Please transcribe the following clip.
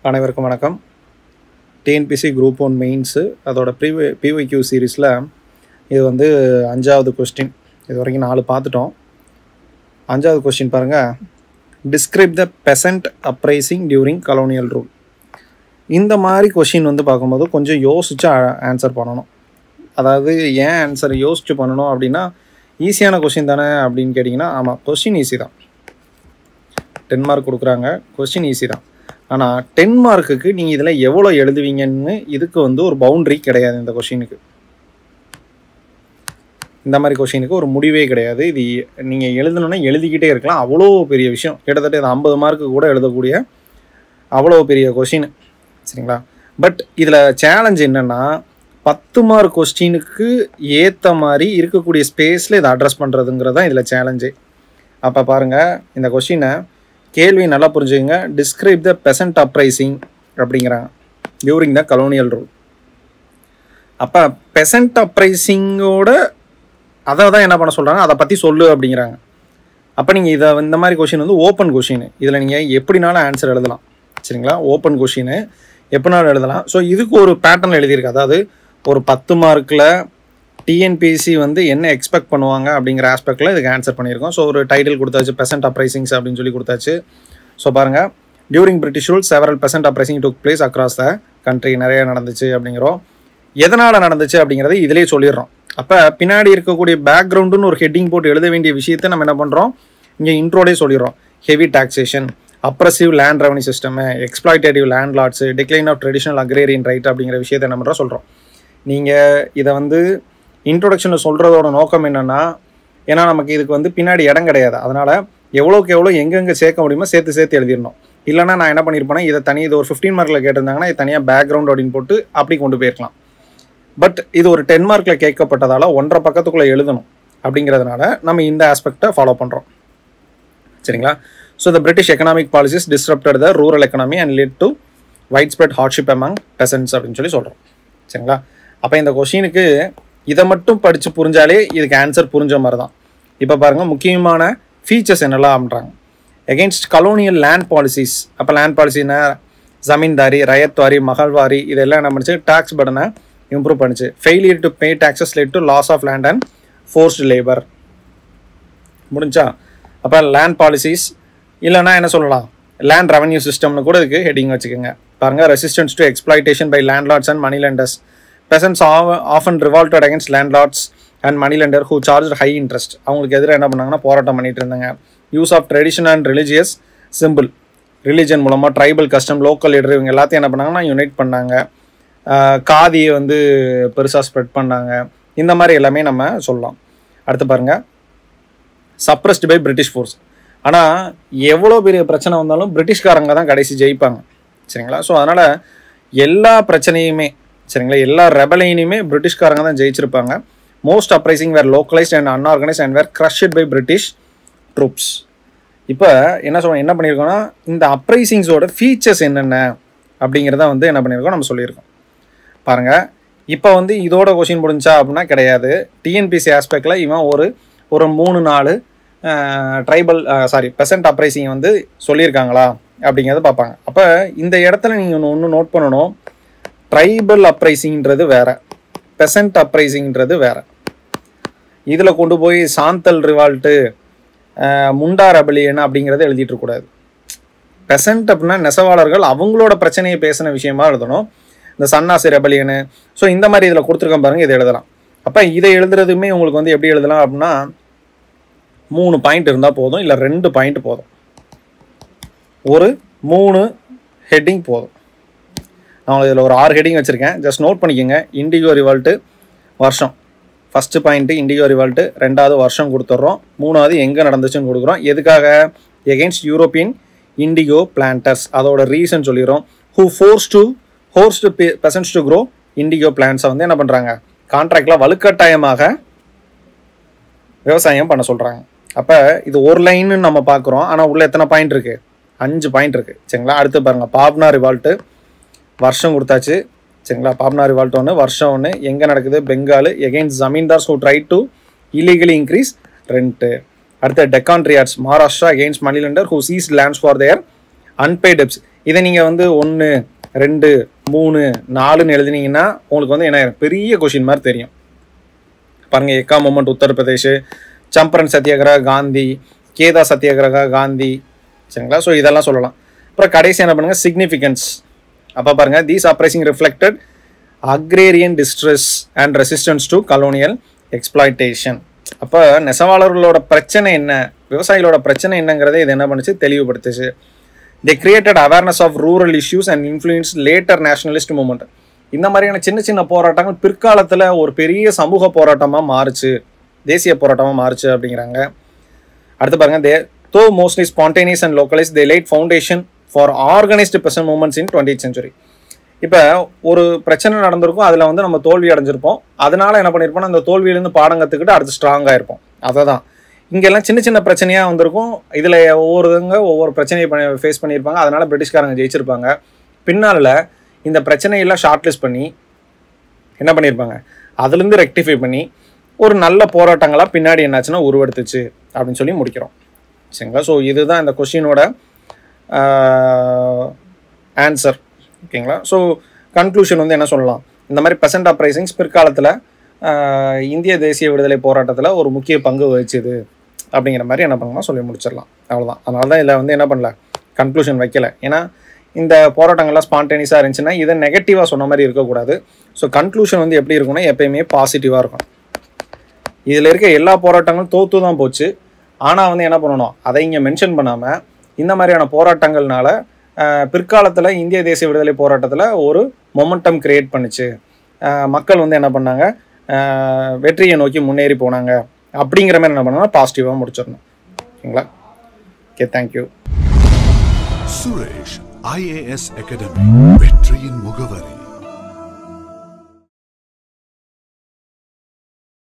அனைவருக்கும் வணக்கம். TNPSC group 1 mains அதோட பிஒய்க்யூ சீரீஸில் இது வந்து 5வது கொஸ்டின். இது வரைக்கும் 4 பார்த்துட்டோம். 5வது கொஸ்டின் பாருங்கள். Describe the Besant uprising during colonial rule. இந்த மாதிரி கொஸ்டின் வந்து பார்க்கும்போது கொஞ்சம் யோசித்து ஆன்சர் பண்ணணும். அதாவது ஏன் ஆன்சர் யோசித்து பண்ணணும் அப்படின்னா, ஈஸியான கொஸ்டின் தானே அப்படின்னு கேட்டிங்கன்னா, ஆமாம், கொஸ்டின் ஈஸி தான். 10 மார்க் கொடுக்குறாங்க, கொஸ்டின் ஈஸி தான். ஆனால் 10 மார்க்குக்கு நீங்கள் இதில் எவ்வளோ எழுதுவீங்கன்னு இதுக்கு வந்து ஒரு பவுண்ட்ரி கிடையாது. இந்த கொஷினுக்கு, இந்த மாதிரி கொஷினுக்கு ஒரு முடிவே கிடையாது. இது நீங்கள் எழுதணுன்னா எழுதிக்கிட்டே இருக்கலாம். அவ்வளோ பெரிய விஷயம், கிட்டத்தட்ட இது 50 மார்க்கு கூட எழுதக்கூடிய அவ்வளோ பெரிய கொஷின், சரிங்களா? பட் இதில் சேலஞ்ச் என்னென்னா, 10 மார்க் கொஸ்டினுக்கு ஏற்ற மாதிரி இருக்கக்கூடிய ஸ்பேஸில் இதை அட்ரஸ் பண்ணுறதுங்கிறது தான் இதில் சேலஞ்சு. அப்போ பாருங்கள், இந்த கொஷினை கேள்வி நல்லா புரிஞ்சுக்கங்க. டிஸ்கிரைப் த பெசன்ட் அப்ரைசிங் அப்படிங்கிறாங்க டியூரிங் த கலோனியல் ரூல். அப்போ பெசன்ட் அப்ரைசிங்கோட அதை தான் என்ன பண்ண சொல்கிறாங்க, அதை பற்றி சொல்லு அப்படிங்கிறாங்க. அப்போ நீங்கள் இதை இந்த மாதிரி கொஷின் வந்து ஓப்பன் கொஷின். இதில் நீங்கள் எப்படினாலும் ஆன்சர் எழுதலாம், சரிங்களா? ஓப்பன் கொஷின் எப்படினாலும் எழுதலாம். ஸோ இதுக்கு ஒரு பேட்டர்ன் எழுதியிருக்கு. அதாவது ஒரு 10 மார்க்கில் டிஎன்பிசி வந்து என்ன எக்ஸ்பெக்ட் பண்ணுவாங்க அப்படிங்கிற ஆஸ்பெக்டில் இதுக்கு ஆன்சர் பண்ணியிருக்கோம். ஸோ ஒரு டைட்டில் கொடுத்தாச்சு, பெசன்ட் அப்ரைசிங்ஸ் அப்படின்னு சொல்லி கொடுத்தாச்சு. ஸோ பாருங்கள், during British rule several Besant uprising took place across the country. நிறைய நடந்துச்சு அப்படிங்கிறோம். எதனால் நடந்துச்சு அப்படிங்கிறத இதிலே சொல்லிடுறோம். அப்போ பின்னாடி இருக்கக்கூடிய பேக்ரவுண்டுன்னு ஒரு ஹெட்டிங் போட்டு எழுத வேண்டிய விஷயத்தை நம்ம என்ன பண்ணுறோம், இங்கே இன்ட்ரோலே சொல்லிடுறோம். Heavy taxation, oppressive land revenue system, exploitative landlords, decline of traditional agrarian right அப்படிங்கிற விஷயத்தை என்ன பண்ணுறோம் சொல்கிறோம். நீங்கள் இதை வந்து இன்ட்ரோடக்ஷனில் சொல்கிறதோட நோக்கம் என்னென்னா, ஏன்னா நமக்கு இதுக்கு வந்து பின்னாடி இடம் கிடையாது. அதனால் எவ்வளோக்கு எவ்வளோ எங்கெங்கே சேர்க்க முடியுமோ சேர்த்து எழுதிடணும். இல்லைனா நான் என்ன பண்ணியிருப்பேன்னா, இதை இது ஒரு 15 மார்க்கில் கேட்டிருந்தாங்கன்னா இது தனியாக பேக்ரவுண்ட் அப்படின்னு போட்டு அப்படி கொண்டு போயிருக்கலாம். பட் இது ஒரு 10 மார்க்கில் கேட்கப்பட்டதால் 1.5 பக்கத்துக்குள்ளே எழுதணும். அப்படிங்கிறதுனால நம்ம இந்த ஆஸ்பெக்டை ஃபாலோ பண்ணுறோம், சரிங்களா? So the British economic policies disrupted the rural economy and led to widespread hardship among peasants அப்படின்னு சொல்லி சொல்கிறோம், சரிங்களா? அப்போ இந்த கொஷினுக்கு இதை மட்டும் படித்து புரிஞ்சாலே இதுக்கு ஆன்சர் புரிஞ்ச மாதிரி தான். இப்போ பாருங்கள், முக்கியமான ஃபீச்சர்ஸ் என்னெல்லாம் அப்படின்றாங்க. Against colonial land policies. அப்போ லேண்ட் பாலிசின்னா ஜமீன்தாரி, ரயத்வாரி, மகள்வாரி இதெல்லாம் என்ன பண்ணிச்சு, டேக்ஸ் பர்டனை இம்ப்ரூவ் பண்ணிச்சு. Failure to pay taxes led to loss of land and forced labour. முடிஞ்சா? அப்போ லேண்ட் பாலிசிஸ் இல்லைன்னா என்ன சொல்லலாம், லேண்ட் ரெவன்யூ சிஸ்டம்னு கூட இதுக்கு ஹெட்டிங் வச்சுக்கோங்க. பாருங்கள், resistance to exploitation by landlords and money lenders. Peasants often revolted against landlords and moneylender who charged high interest. அவங்களுக்கு எதிராக என்ன பண்ணாங்கன்னா போராட்டம் பண்ணிட்டு இருந்தாங்க. Use of tradition and religious symbol. Religion மூலமாக ட்ரைபல் கஸ்டம், லோக்கல் லீடர் இவங்க எல்லாத்தையும் என்ன பண்ணாங்கன்னா யுனைட் பண்ணாங்க. காதியை வந்து பெருசாக ஸ்ப்ரெட் பண்ணாங்க. இந்த மாதிரி எல்லாமே நம்ம சொல்லலாம். அடுத்து பாருங்கள், சப்ரஸ்டு பை பிரிட்டிஷ் ஃபோர்ஸ். ஆனால் எவ்வளோ பெரிய பிரச்சனை வந்தாலும் பிரிட்டிஷ்காரங்க தான் கடைசி ஜெயிப்பாங்க, சரிங்களா? ஸோ அதனால் எல்லா பிரச்சனையுமே, சரிங்களா, எல்லா ரெபலையுமே பிரிட்டிஷ்காரங்க தான் ஜெயிச்சிருப்பாங்க. Most uprising were localized and unorganized and were crushed by British troops. இப்போ என்ன பண்ணியிருக்கோம்னா, இந்த அப்ரைசிங்ஸோட ஃபீச்சர்ஸ் என்னென்ன அப்படிங்கிறத வந்து என்ன பண்ணியிருக்கோம் நம்ம சொல்லியிருக்கோம். பாருங்கள், இப்போ வந்து இதோட கொஷின் முடிஞ்சா அப்படின்னா கிடையாது. டிஎன்பிசி ஆஸ்பெக்டில் இவன் ஒரு 3-4 ட்ரைபல் பெசன்ட் அப்ரைசிங் வந்து சொல்லியிருக்காங்களா அப்படிங்கிறத பார்ப்பாங்க. அப்போ இந்த இடத்துல நீங்கள் ஒன்று நோட் பண்ணணும். ட்ரைபல் அப்ரைசிங்கிறது வேறு, பெசன்ட் அப்ரைசிங்கிறது வேறு. இதில் கொண்டு போய் சாந்தல் ரிவால்ட்டு, முண்டா ரெபலியன் அப்படிங்கிறத எழுதிட்டு இருக்கக்கூடாது. பெசன்ட் அப்படின்னா நெசவாளர்கள் அவங்களோட பிரச்சனையை பேசின விஷயமா எழுதணும். இந்த சன்னாசி ரெபலியனு, ஸோ இந்த மாதிரி இதில் கொடுத்துருக்கேன் பாருங்கள், இதை எழுதலாம். அப்போ இதை எழுதுறதுமே உங்களுக்கு வந்து எப்படி எழுதலாம் அப்படின்னா, 3 பாயிண்ட் இருந்தால் போதும், இல்லை 2 பாயிண்ட் போதும், ஒரு 3 ஹெட்டிங் போதும். நான் இதில் ஒரு 6 ஹெட்டிங் வச்சுருக்கேன், ஜஸ்ட் நோட் பண்ணிக்கோங்க. இண்டிகோ ரிவால்ட்டு வருஷம், ஃபஸ்ட்டு பாயிண்ட்டு இண்டிகோ ரிவால்ட்டு, 2வது வருஷம் கொடுத்துட்றோம், 3வது எங்கே நடந்துச்சுன்னு கொடுக்குறோம். எதுக்காக? Against European indigo planters. அதோட ரீசன் சொல்லிடுறோம். Who forced peasants to grow indigo பிளான்ட்ஸை வந்து என்ன பண்ணுறாங்க, கான்ட்ராக்டில் வலுக்கட்டாயமாக விவசாயம் பண்ண சொல்கிறாங்க. அப்போ இது ஒரு லைன்னு நம்ம பார்க்குறோம், ஆனால் உள்ள எத்தனை பாயிண்ட் இருக்குது? 5 பாயிண்ட் இருக்குது, சரிங்களா? அடுத்து பாருங்கள், பாப்னா ரிவால்ட்டு வருஷம் கொடுத்தாச்சு, சரிங்களா? பாப்னா ரிவால்ட் 1, வருஷம் 1, எங்கே நடக்குது? Bengal. Against zamindars who try to illegally increase rent. அடுத்து Deccan riots, Maharashtra, against moneylender who seize lands for their unpaid debts. இதை நீங்கள் வந்து 1 2 3 4ன்னு எழுதினீங்கன்னா உங்களுக்கு வந்து என்ன பெரிய கொஷின் மாதிரி தெரியும். பாருங்கள், எக்கா மூமெண்ட் உத்தரப்பிரதேஷ், சம்பரன் சத்தியாகிரகா காந்தி, கேதா சத்தியாகிரகா காந்தி, சரிங்களா? ஸோ இதெல்லாம் சொல்லலாம். அப்புறம் கடைசி என்ன பண்ணுங்கள், சிக்னிஃபிகன்ஸ். அப்போ பாருங்கள், these uprising reflected agrarian distress and resistance to colonial exploitation. அப்போ நெசவாளர்களோட பிரச்சனை என்ன, விவசாயிகளோட பிரச்சனை என்னங்கிறத இது என்ன பண்ணுச்சு, தெளிவுபடுத்துச்சு. They created awareness of rural issues and influence later nationalist movement. இந்த மாதிரியான சின்ன சின்ன போராட்டங்கள் பிற்காலத்தில் ஒரு பெரிய சமூக போராட்டமாக மாறுச்சு, தேசிய போராட்டமாக மாறுச்சு அப்படிங்கிறாங்க. அடுத்து பாருங்கள், தோ mostly spontaneous and localise they light foundation for organised person moments in 20th century. இப்போ ஒரு பிரச்சனை நடந்திருக்கும், அதில் வந்து நம்ம தோல்வி அடைஞ்சிருப்போம். அதனால என்ன பண்ணியிருப்போம், அந்த தோல்வியிலேருந்து பாடம் கற்றுக்கிட்டு அடுத்து ஸ்ட்ராங்காக இருப்போம். அதை தான் இங்கெல்லாம் சின்ன சின்ன பிரச்சனையாக வந்திருக்கும். இதில் ஒவ்வொரு பிரச்சனையை ஃபேஸ் பண்ணியிருப்பாங்க. அதனால் பிரிட்டிஷ்காரங்க ஜெயிச்சிருப்பாங்க. பின்னால் இந்த பிரச்சனையெல்லாம் ஷார்ட் லிஸ்ட் பண்ணி என்ன பண்ணியிருப்பாங்க, அதுலேருந்து ரெக்டிஃபை பண்ணி ஒரு நல்ல போராட்டங்களாக பின்னாடி என்னாச்சுன்னா உருவெடுத்துச்சு அப்படின்னு சொல்லி முடிக்கிறோம். சரிங்களா? ஸோ இதுதான் இந்த கொஸ்டினோட ஆன்சர். ஓகேங்களா? ஸோ கன்க்ளூஷன் வந்து என்ன சொல்லலாம், இந்த மாதிரி பெசன்ட் அப்ரைசிங்ஸ் பிற்காலத்தில் இந்திய தேசிய விடுதலை போராட்டத்தில் ஒரு முக்கிய பங்கு வகிச்சுது அப்படிங்கிற மாதிரி என்ன பண்ணலாம் சொல்லி முடிச்சிடலாம். அவ்வளோதான். அதனால தான் இதில் வந்து என்ன பண்ணல, கன்க்ளூஷன் வைக்கலை. ஏன்னா இந்த போராட்டங்கள்லாம் ஸ்பான்டேனியஸாக இருந்துச்சுன்னா இதை நெகட்டிவாக சொன்ன மாதிரி இருக்கக்கூடாது. ஸோ கன்க்ளூஷன் வந்து எப்படி இருக்குன்னா எப்பயுமே பாசிட்டிவாக இருக்கும். இதில் இருக்க எல்லா போராட்டங்களும் தோற்று தான் போச்சு. ஆனால் வந்து என்ன பண்ணணும், அதை இங்கே மென்ஷன் பண்ணாமல் இந்த மாதிரியான போராட்டங்கள்னால பிற்காலத்தில் இந்திய தேசிய விடுதலை போராட்டத்தில் ஒரு மொமெண்டம் கிரியேட் பண்ணிச்சு, மக்கள் வந்து என்ன பண்ணாங்க, வெற்றியை நோக்கி முன்னேறி போனாங்க அப்படிங்கிற மாதிரி என்ன பண்ணணும், பாசிட்டிவாக முடிச்சிடணும். ஓகேங்களா? Okay, thank you. Suresh IAS academy, வெற்றியின் முகவரி.